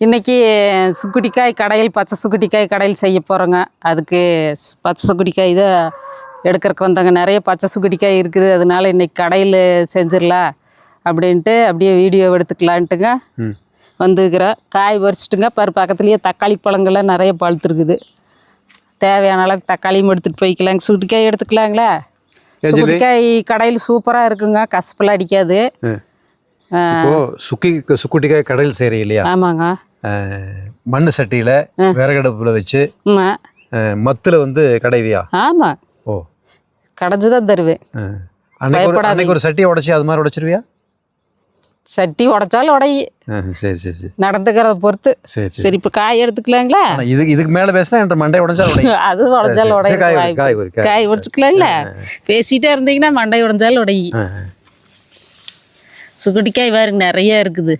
இன்றைக்கி சுக்குட்டிக்காய் கடையில் பச்சை சுக்குட்டிக்காய் கடையில் செய்ய போகிறோங்க. அதுக்கு பச்சை சுக்குட்டிக்காய் தான் எடுக்கிறதுக்கு வந்தாங்க. நிறைய பச்சை சுக்குட்டிக்காய் இருக்குது, அதனால இன்றைக்கி கடையில் செஞ்சிடலாம் அப்படின்ட்டு அப்படியே வீடியோ எடுத்துக்கலான்ட்டுங்க வந்துக்கிறேன். காய் பறிச்சிட்டுங்க. பக்கத்துலேயே தக்காளி பழங்கள்லாம் நிறைய பழுத்துருக்குது. தேவையான அளவுக்கு தக்காளியும் எடுத்துகிட்டு போய்க்கலாங்க. சுக்குட்டிக்காய் எடுத்துக்கலாங்களா? சுக்குட்டிக்காய் கடையில் சூப்பராக இருக்குங்க, கசப்பெல்லாம் அடிக்காது. சுக்குட்டிக்காய் கடையில் செய்கிறீங்க இல்லையா? ஆமாங்க. மண் சட்டியில் விறகடுப்பில் வச்சு மத்தில் கடைவியா? ஆமாம். ஓ, கடைஞ்சி தான் தருவேன். அன்னைக்கு ஒரு சட்டியை உடச்சி அது மாதிரி உடைச்சிருவியா? சட்டி உடைச்சாலும் உடையி. சரி சரி சரி, நடந்துக்கிறத பொறுத்து. சரி, இப்போ காய் எடுத்துக்கலாங்களா? இதுக்கு மேலே பேசினா என் மண்டை உடஞ்சாலும் அது உடஞ்சாலும் உடையும். காய் உடைச்சிக்கலாம்ல? பேசிகிட்டே இருந்தீங்கன்னா மண்டை உடஞ்சாலும் உடையி. சுக்குட்டிக்காய் பாருங்க நிறையா இருக்குது.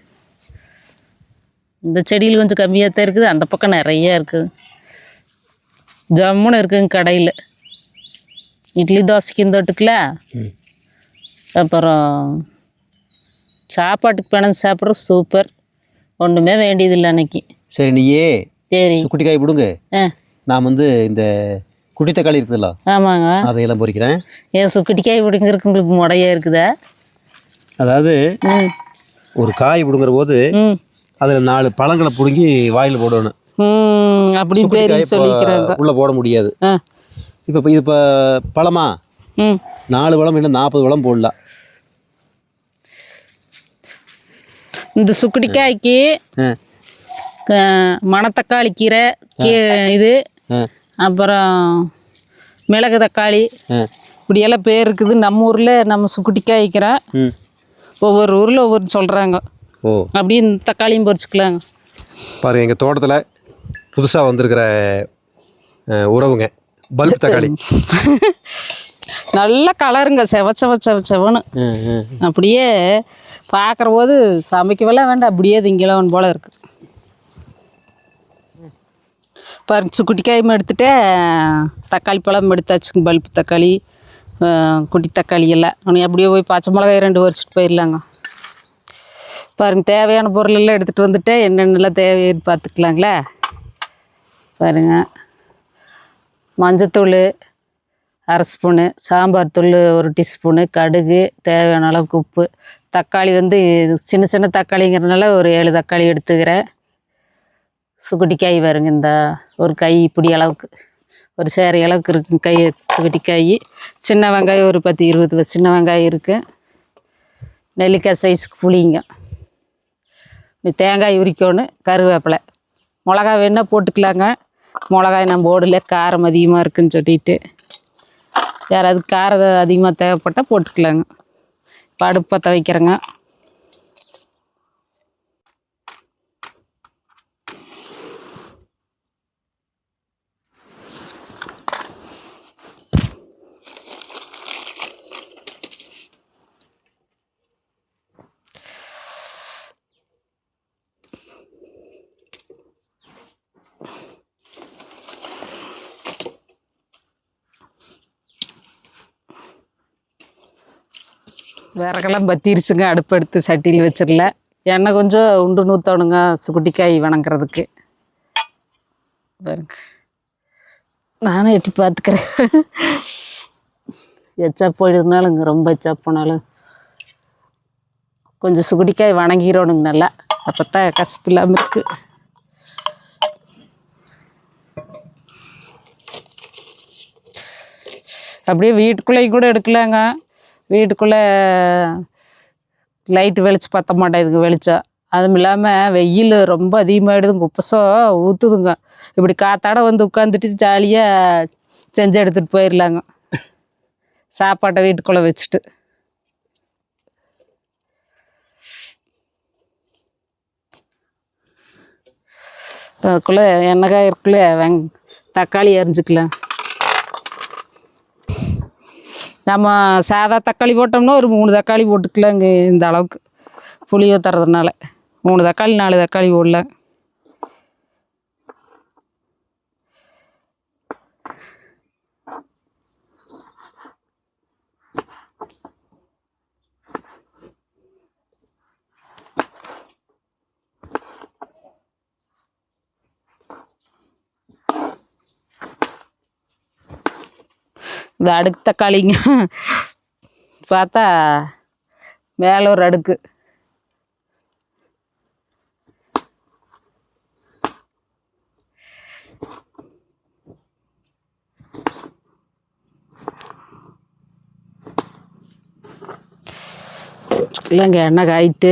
இந்த செடியில் கொஞ்சம் கம்மியாக தான் இருக்குது, அந்த பக்கம் நிறையா இருக்குது. ஜம்முன்னு இருக்குங்க கடையில். இட்லி தோசைக்கு தொட்டுக்கல, அப்புறம் சாப்பாட்டுக்கு பிணைஞ்சு சாப்பிட்றது சூப்பர். ஒன்றுமே வேண்டியதில்லை அன்னைக்கு. சரி, நீயே சரி சுக்குட்டிக்காய் பிடுங்க. நான் இந்த குட்டி தக்காளி இருக்குதுல்ல? ஆமாங்க, அதையெல்லாம் பொறிக்கிறேன். ஏன் சுக்குட்டிக்காய் பிடுங்கிறதுக்கு உங்களுக்கு முடையா இருக்குதா? அதாவது ஒரு காய் பிடுங்குற போது அதில் 4 பழங்களை பிடுங்கி வாயில் போடணும். அப்படி பேர் சொல்லிக்கிறாங்க. உள்ளே போட முடியாது. இப்போ பழமா 4 பழம் இல்லை 40 பழம் போடலாம். இந்த சுக்குட்டிக்காய்க்கு மணத்தக்காளி கீரை இது, அப்புறம் மிளகு தக்காளி, இப்படியெல்லாம் பேர் இருக்குது. நம்ம ஊரில் நம்ம சுக்குட்டிக்காய்க்கிறோம், ஒவ்வொரு ஊரில் ஒவ்வொரு சொல்கிறாங்க. ஓ, அப்படியே தக்காளியும் பொரிச்சுக்கலாங்க. பாருங்கள், எங்கள் தோட்டத்தில் புதுசாக வந்திருக்கிற உறவுங்க பல்ப் தக்காளி. நல்ல கலருங்க, செவன்னு. அப்படியே பார்க்குற போது சமைக்கவெல்லாம் வேண்டாம், அப்படியே திங்கலாம் போல் இருக்குது. பாருங்க, சுக்குட்டிக்காயும் எடுத்துகிட்டு தக்காளி பழம் எடுத்தாச்சுங்க. பல்ப் தக்காளி, குட்டி தக்காளி எல்லாம் உனக்கு அப்படியே போய் பச்சை மிளகாய் 2 வரிச்சிட்டு போயிடலாங்க. பாருங்கள், தேவையான பொருளெல்லாம் எடுத்துகிட்டு வந்துட்டு என்னென்னலாம் தேவைன்னு பார்த்துக்கலாங்களே. பாருங்கள், மஞ்சத்தூள் 1/2 ஸ்பூனு, சாம்பார் தூள் 1 டீஸ்பூனு, கடுகு, தேவையான அளவுக்கு உப்பு, தக்காளி சின்ன சின்ன தக்காளிங்கிறதுனால ஒரு 7 தக்காளி எடுத்துக்கிறேன். சுக்குட்டிக்காய் பாருங்க, இந்த ஒரு கை இப்படி அளவுக்கு, ஒரு சேரை அளவுக்கு இருக்குங்க கை சுக்குட்டிக்காய். சின்ன வெங்காயம் ஒரு 10-20 சின்ன வெங்காயம் இருக்குது. நெல்லிக்காய் சைஸுக்கு புளிங்க, தேங்காய் உரிக்கணும், கருவேப்பிலை, மிளகா வேணால் போட்டுக்கலாங்க. மிளகாய் நம்ம போடல, காரம் அதிகமாக இருக்குதுன்னு சொல்லிட்டு. யாராவது காரம் அதிகமாக தேவைப்பட்டால் போட்டுக்கலாங்க. இப்போ அடுப்பு பற்ற வைக்கிறேங்க. விறகெல்லாம் பற்றிருச்சுங்க. அடுப்பு எடுத்து சட்டியில் வச்சிடல. எண்ணெய் கொஞ்சம் உண்டு நூற்றணுங்க சுக்குட்டிக்காய் வணங்குறதுக்கு. பாருங்க, நானும் எட்டி பார்த்துக்கிறேன். எச்சா போயிடுறதுனாலுங்க, ரொம்ப எச்சா போனாலும் கொஞ்சம் சுக்குட்டிக்காய் வணங்கிடணுங்க நல்லா, அப்போ தான் கசப்பு இல்லாமல் இருக்குது. அப்படியே வீட்டுக்குள்ளேயும் கூட எடுக்கலாங்க. வீட்டுக்குள்ளே லைட்டு வெளிச்சு பற்ற மாட்டேங்குதுங்க வெளிச்சம். அதுவும் இல்லாமல் வெயில் ரொம்ப அதிகமாகிடுதுங்க, உப்பசம் ஊற்றுதுங்க. இப்படி காத்தாட உட்காந்துட்டு ஜாலியாக செஞ்சு எடுத்துகிட்டு போயிடலாங்க, சாப்பாட்டை வீட்டுக்குள்ளே வச்சுட்டு. அதுக்குள்ளே எண்ணெய் காயக்குள்ளே தக்காளி அரிஞ்சிக்கலாம். நம்ம சாதா தக்காளி போட்டோம்னா ஒரு 3 தக்காளி போட்டுக்கலாங்க. இந்த அளவுக்கு புளி ஊற்றுறதுனால 3 தக்காளி 4 தக்காளி போடலாம். இது அடுக்கு தக்காளிங்க. பார்த்தா மேலே ஒரு அடுக்கு. இல்லைங்க எண்ணெய் காயிட்டு,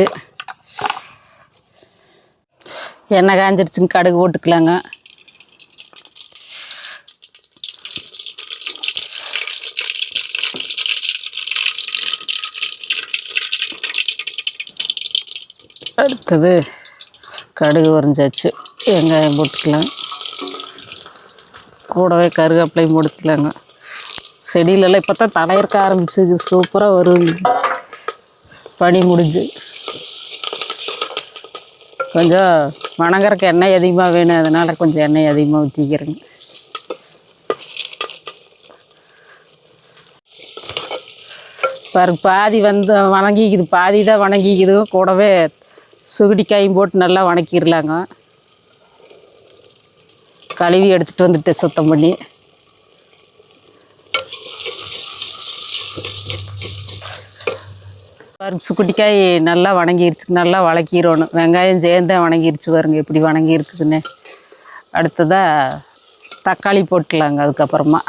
எண்ணெய் காய்ஞ்சிருச்சுங்க, கடுகு போட்டுக்கலாங்க. அடுத்தது கடுகு உரிஞ்சாச்சு, வெங்காயம் போட்டுக்கலாம். கூடவே கருவேப்பிலையும் போட்டுக்கலாங்க. செடியிலலாம் இப்போ தான் தலை இருக்க ஆரம்பிச்சுது, சூப்பராக வருது. பனி முடிஞ்சு கொஞ்சம் வணங்குறக்கு எண்ணெய் அதிகமாக வேணும், அதனால் கொஞ்சம் எண்ணெய் அதிகமாக ஊற்றிக்கிறேங்க. பாருங்க பாதி வந்து வணங்கிக்குது, பாதி தான் வணங்கிக்குது. கூடவே சுகுடிக்காயும் போட்டு நல்லா வணக்கிடலாங்க. கழுவி எடுத்துகிட்டு வந்துட்டு சுத்தம் பண்ணி பாருங்க. சுக்குட்டிக்காய் நல்லா வணங்கிருச்சு, நல்லா வளக்கிடணும். வெங்காயம் சேர்ந்தே வணங்கிருச்சு பாருங்க, எப்படி வணங்கி இருக்குதுன்னு. அடுத்ததாக தக்காளி போட்டுக்கலாங்க. அதுக்கப்புறமா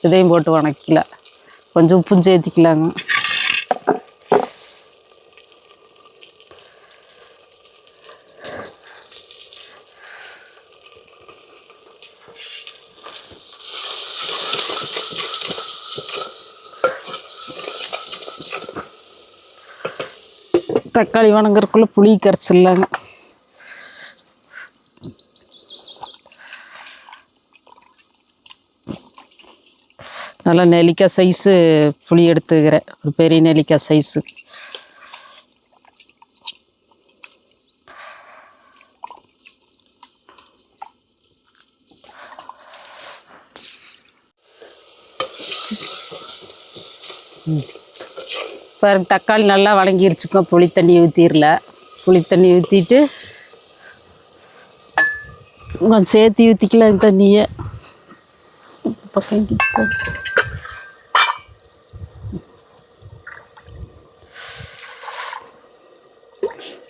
இதையும் போட்டு வணக்கிக்கலாம். கொஞ்சம் உப்பும் சேர்த்திக்கலாங்க. தக்காளி வணங்குறதுக்குள்ளே புளி கரைச்சிடலாங்க. நல்லா நெல்லிக்காய் சைஸு புளி எடுத்துக்கிறேன், ஒரு பெரிய நெல்லிக்காய் சைஸு. பாருங்க தக்காளி நல்லா வணங்கிருச்சுக்கோ. புளி தண்ணி ஊற்றிடல. புளி தண்ணி ஊற்றிட்டு கொஞ்சம் சேர்த்து ஊற்றிக்கலாம் தண்ணியை.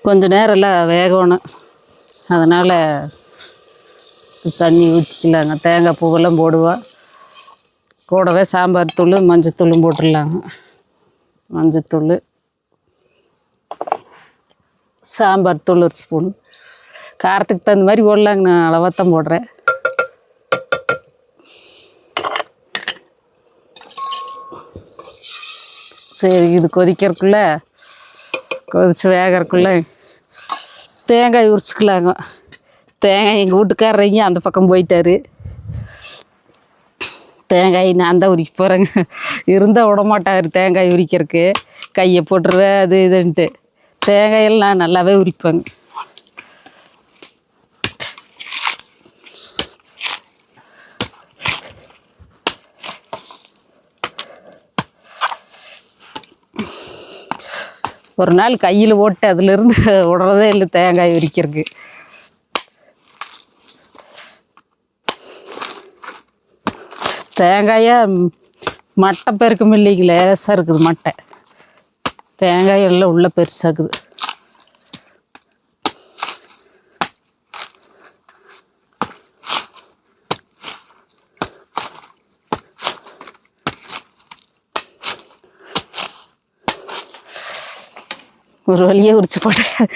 கொஞ்சம் நேரம் எல்லாம் வேகணும், அதனால் தண்ணி ஊற்றிக்கலாங்க. தேங்காய் பூவெல்லாம் போடுவோம். கூடவே சாம்பார் தூள் மஞ்சத்தூளும் போட்டுடலாங்க. மஞ்சத்தூள், சாம்பார் தூள் ஒரு ஸ்பூன். காரத்துக்கு தகுந்த மாதிரி போடலாங்க, நான் அளவாக தான் போடுறேன். சரி, இது கொதிக்கிறதுக்குள்ளே கொதித்து வேகிறதுக்குள்ளே தேங்காய் உரிச்சிக்கலாங்க. தேங்காய் எங்கள் வீட்டுக்காரங்க அந்த பக்கம் போயிட்டார். தேங்காய் நான் தான் உரிக்க போகிறேங்க. இருந்தால் விடமாட்டார் தேங்காய் உரிக்கிறதுக்கு, கையை போட்டுருவேன் அது இதுன்ட்டு. தேங்காயெல்லாம் நான் நல்லாவே உரிப்பேங்க. ஒரு நாள் கையில் போட்டு அதிலிருந்து விடுறதே இல்லை தேங்காய் உரிக்கிறதுக்கு. தேங்காயை மட்டை பெருக்கம் இல்லைங்க, லேசாக இருக்குது மட்டை. தேங்காய் எல்லாம் உள்ள பெருசாகுது. ஒரு வழியே உரிச்சு போட்டேன்.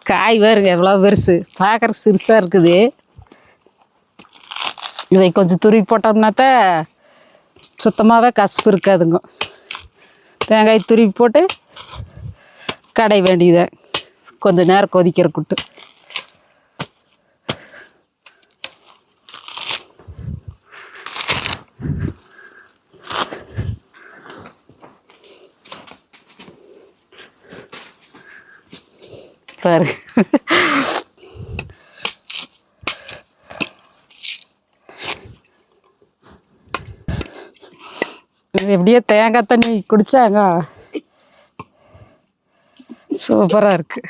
காய் பாருங்க எவ்வளோ பெருசு, பார்க்குறக்கு சிறுசாக இருக்குது. இதை கொஞ்சம் துருவி போட்டோம்னாத்தான் சுத்தமாகவே கசப்பு இருக்காதுங்க. தேங்காய் துருவி போட்டு கடை வேண்டியதை கொஞ்சம் நேரம் கொதிக்கிறக்குட்டு. பாருங்க இது எப்படியே தேங்காய் தண்ணி குடித்தாங்க சூப்பராக இருக்குது.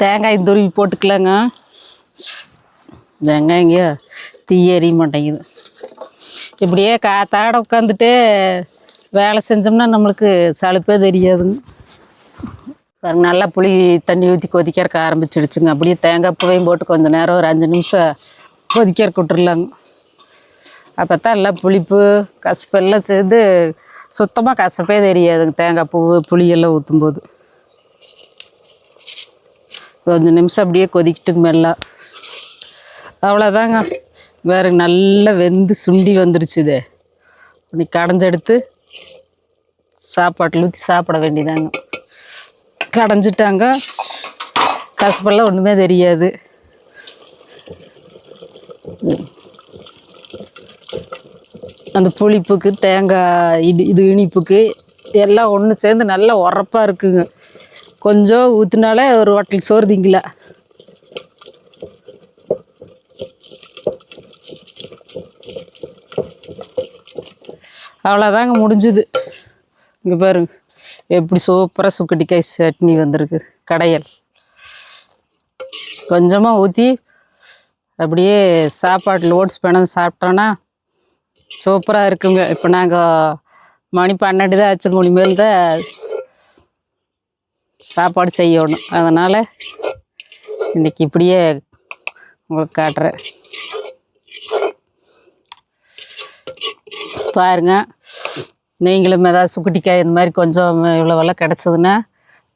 தேங்காய் துருவி போட்டுக்கலாங்க. வெங்காயங்க தீ எறிய மாட்டேங்குது. இப்படியே காத்தாட உட்காந்துட்டு வேலை செஞ்சோம்னா நம்மளுக்கு சலுப்பே தெரியாதுங்க. பாருங்க, நல்லா புளி தண்ணி ஊற்றி கொதிக்கிறக்க ஆரம்பிச்சிடுச்சுங்க. அப்படியே தேங்காய் பூவையும் போட்டு கொஞ்சம் நேரம் ஒரு 5 நிமிஷம் கொதிக்கிறக்க விட்டுர்லாங்க. அப்போ தான் எல்லாம் புளிப்பு கசப்பெல்லாம் சேர்ந்து சுத்தமாக கசப்பே தெரியாதுங்க. தேங்காய் பூ புளியெல்லாம் ஊற்றும்போது கொஞ்சம் நிமிஷம் அப்படியே கொதிக்கிட்டுங்க மேலே. அவ்வளோதாங்க. வேறு நல்லா வெந்து சுண்டி வந்துருச்சு. இது இன்னைக்கு கடைஞ்செடுத்து சாப்பாட்டில் ஊற்றி சாப்பிட வேண்டியதாங்க. கடைஞ்சிட்டாங்க, கசப்பெல்லாம் ஒன்றுமே தெரியாது. அந்த புளிப்புக்கு தேங்காய் இது இனிப்புக்கு எல்லாம் ஒன்று சேர்ந்து நல்லா உரப்பாக இருக்குங்க. கொஞ்சம் ஊற்றினாலே ஒரு ஹோட்டலுக்கு சோறு திங்கல. அவ்வளோதாங்க, முடிஞ்சுது. இங்கே பாருங்க எப்படி சூப்பராக சுக்கட்டிக்காய் சட்னி வந்திருக்கு. கடையல் கொஞ்சமாக ஊற்றி அப்படியே சாப்பாட்டில் ஓட்ஸ் பிணைஞ்சு சாப்பிட்டோன்னா சூப்பராக இருக்குங்க. இப்போ நாங்கள் மணி 12 தான் ஆச்சுங்க. இனிமேல் தான் சாப்பாடு செய்யணும். அதனால் இன்றைக்கி இப்படியே உங்களுக்கு காட்டுறேன். பாருங்கள், நீங்களும் ஏதாவது சுக்குட்டிக்காய் இந்த மாதிரி கொஞ்சம் இவ்வளோவெல்லாம் கிடச்சதுன்னா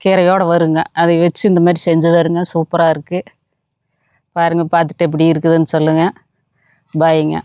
கீரையோடு வருங்க. அதை வச்சு இந்த மாதிரி செஞ்சு தருங்க. சூப்பராக இருக்குது. பாருங்கள், பார்த்துட்டு எப்படி இருக்குதுன்னு சொல்லுங்கள். பாய்ங்க.